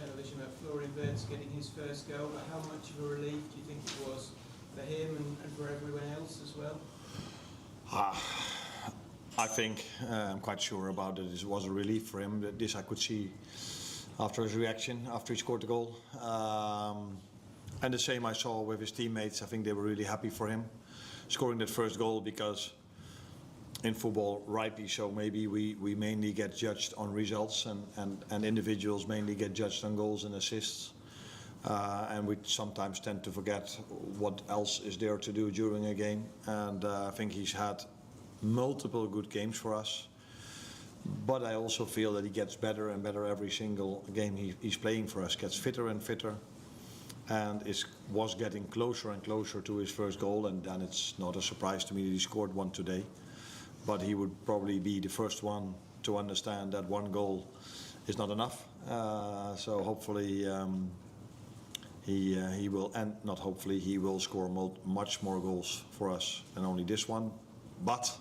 television about Florian Wirtz getting his first goal. How much of a relief do you think it was for him and for everyone else as well? I think I'm quite sure about it. It was a relief for him. This I could see after his reaction, after he scored the goal. And the same I saw with his teammates. I think they were really happy for him scoring that first goal, because in football, rightly so, maybe we mainly get judged on results, and individuals mainly get judged on goals and assists. And we sometimes tend to forget what else is there to do during a game. And I think he's had multiple good games for us. But I also feel that he gets better and better every single game he's playing for us. Gets fitter and fitter, and was getting closer and closer to his first goal. And then it's not a surprise to me that he scored one today. But he would probably be the first one to understand that one goal is not enough. So hopefully he will, and not hopefully, he will score much more goals for us than only this one. But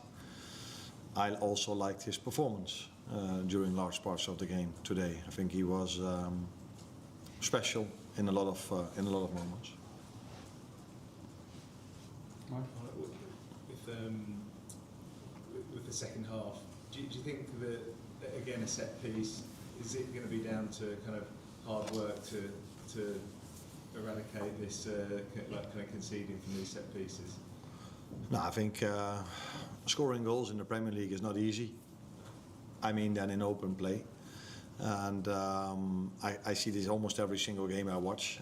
I also liked his performance during large parts of the game today. I think he was special in a lot of moments. With the second half, do you think that, again, a set piece, is it going to be down to kind of hard work to eradicate this kind of conceding from these set pieces? No, I think scoring goals in the Premier League is not easy. I mean, then in open play. And I see this almost every single game I watch,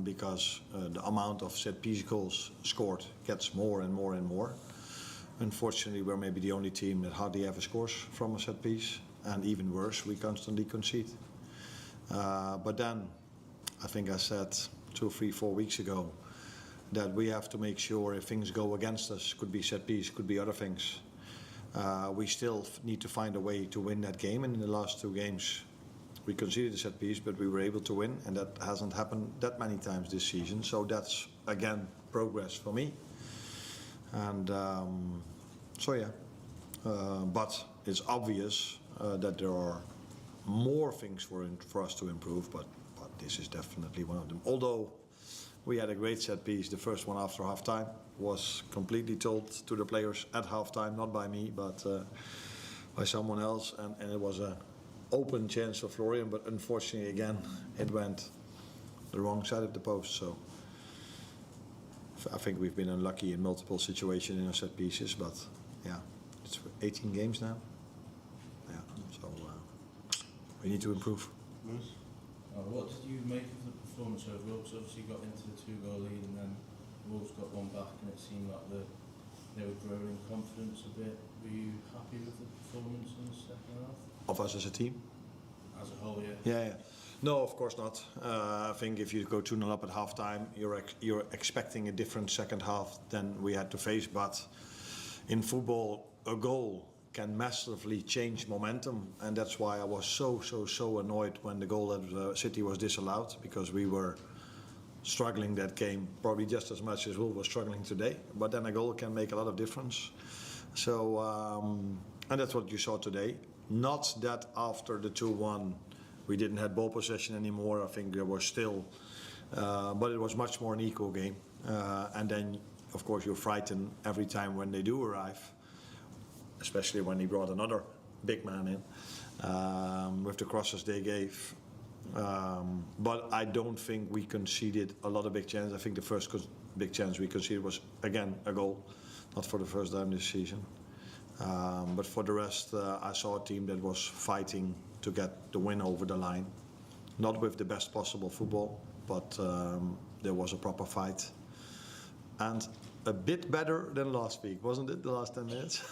because the amount of set piece goals scored gets more and more and more. Unfortunately, we're maybe the only team that hardly ever scores from a set piece, and even worse, we constantly concede. But then, I think I said 2, 3, 4 weeks ago that we have to make sure if things go against us, could be set piece, could be other things, we still need to find a way to win that game. And in the last 2 games, we conceded a set piece, but we were able to win, and that hasn't happened that many times this season. So that's, again, progress for me. And but it's obvious that there are more things for us to improve, but this is definitely one of them. Although we had a great set piece, the first one after half-time was completely told to the players at half-time, not by me, but by someone else, and it was an open chance for Florian, but unfortunately again it went the wrong side of the post. So I think we've been unlucky in multiple situations in our set pieces, but yeah, it's 18 games now. Yeah, so we need to improve. Nice. What did you make of the performance overall? Because obviously you got into the 2-goal lead, and then Wolves got one back, and it seemed like they were growing in confidence a bit. Were you happy with the performance in the second half? Of us as a team? As a whole, yeah. Yeah. No, of course not. I think if you go 2-0 up at half-time, you're expecting a different second half than we had to face. But in football, a goal can massively change momentum, and that's why I was so annoyed when the goal at City was disallowed, because we were struggling that game probably just as much as Wolves was struggling today. But then a goal can make a lot of difference. So, and that's what you saw today. Not that after the 2-1 we didn't have ball possession anymore. I think there was still, but it was much more an equal game. And then, of course, you're frightened every time when they do arrive, especially when he brought another big man in with the crosses they gave. But I don't think we conceded a lot of big chances. I think the first big chance we conceded was, again, a goal, not for the first time this season. But for the rest, I saw a team that was fighting to get the win over the line. Not with the best possible football, but there was a proper fight. And a bit better than last week, wasn't it, the last 10 minutes?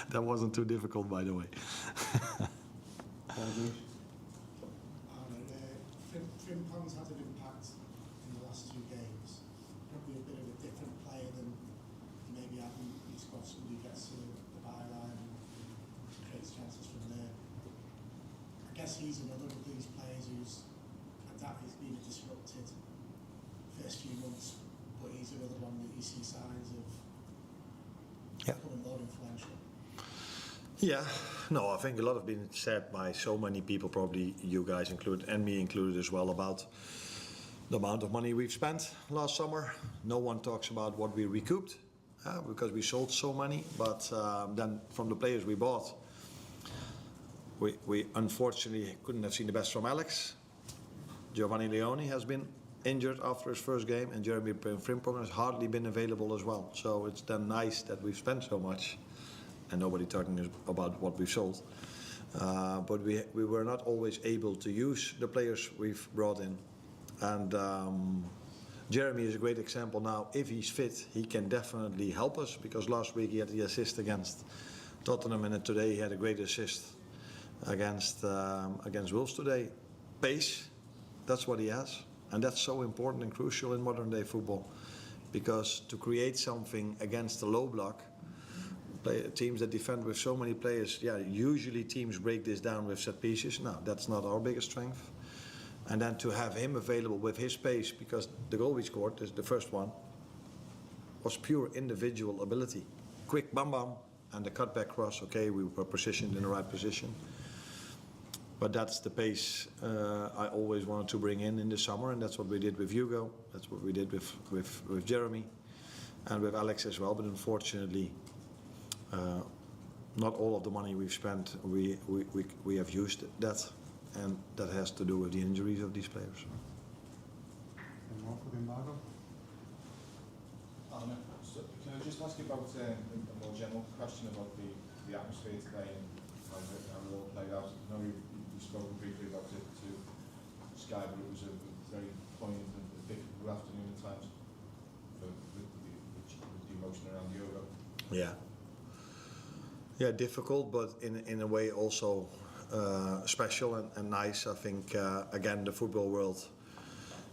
That wasn't too difficult, by the way. Frimpong's had an impact in the last 2 games. Probably a bit of a different player than maybe having he's got somebody who gets to the byline and creates chances from there. I guess he's another of these players who's been a disrupted first few months, but he's another one that you see signs of becoming more influential. Yeah, no, I think a lot have been said by so many people, probably you guys included and me included as well, about the amount of money we've spent last summer. No one talks about what we recouped because we sold so many, but then from the players we bought, we unfortunately couldn't have seen the best from Alex. Giovanni Leone has been injured after his first game, and Jeremy Frimpong has hardly been available as well. So it's then nice that we've spent so much and nobody talking about what we've sold. But we were not always able to use the players we've brought in. And Jeremy is a great example now. If he's fit, he can definitely help us, because last week he had the assist against Tottenham, and today he had a great assist against Wolves today. Pace, that's what he has. And that's so important and crucial in modern day football, because to create something against the low block, teams that defend with so many players, usually teams break this down with set pieces. No, that's not our biggest strength. And then to have him available with his pace, because the goal we scored, the first one, was pure individual ability. Quick bam bam, and the cutback cross, okay, we were positioned in the right position. But that's the pace I always wanted to bring in the summer, and that's what we did with Hugo, that's what we did with Jeremy, and with Alex as well. But unfortunately, not all of the money we've spent, we have used that, and that has to do with the injuries of these players. And more for the embargo? So can I just ask you about a more general question about the atmosphere today and how it all played out? I know you've spoken briefly about it to Sky, but it was a very poignant and difficult afternoon at times with the emotion around the Euro. Yeah, difficult, but in a way also special and nice. I think again the football world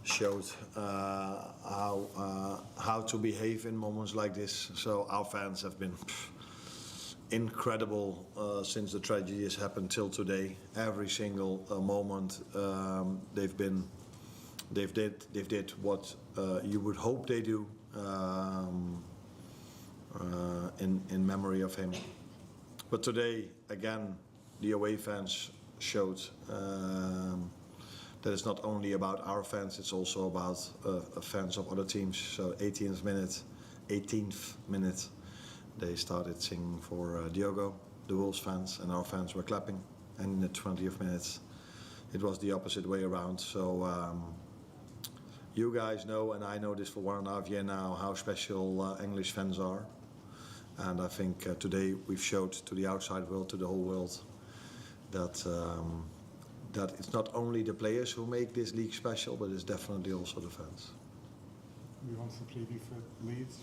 showed how to behave in moments like this. So our fans have been incredible since the tragedy has happened till today. Every single moment they've did what you would hope they do in memory of him. But today, again, the away fans showed that it's not only about our fans, it's also about fans of other teams. So 18th minute, they started singing for Diogo, the Wolves fans, and our fans were clapping. And in the 20th minute, it was the opposite way around. So you guys know, and I know this for 1.5 years now, how special English fans are. And I think today we've showed to the outside world, to the whole world, that that it's not only the players who make this league special, but it's definitely also the fans. We want to preview for Leeds.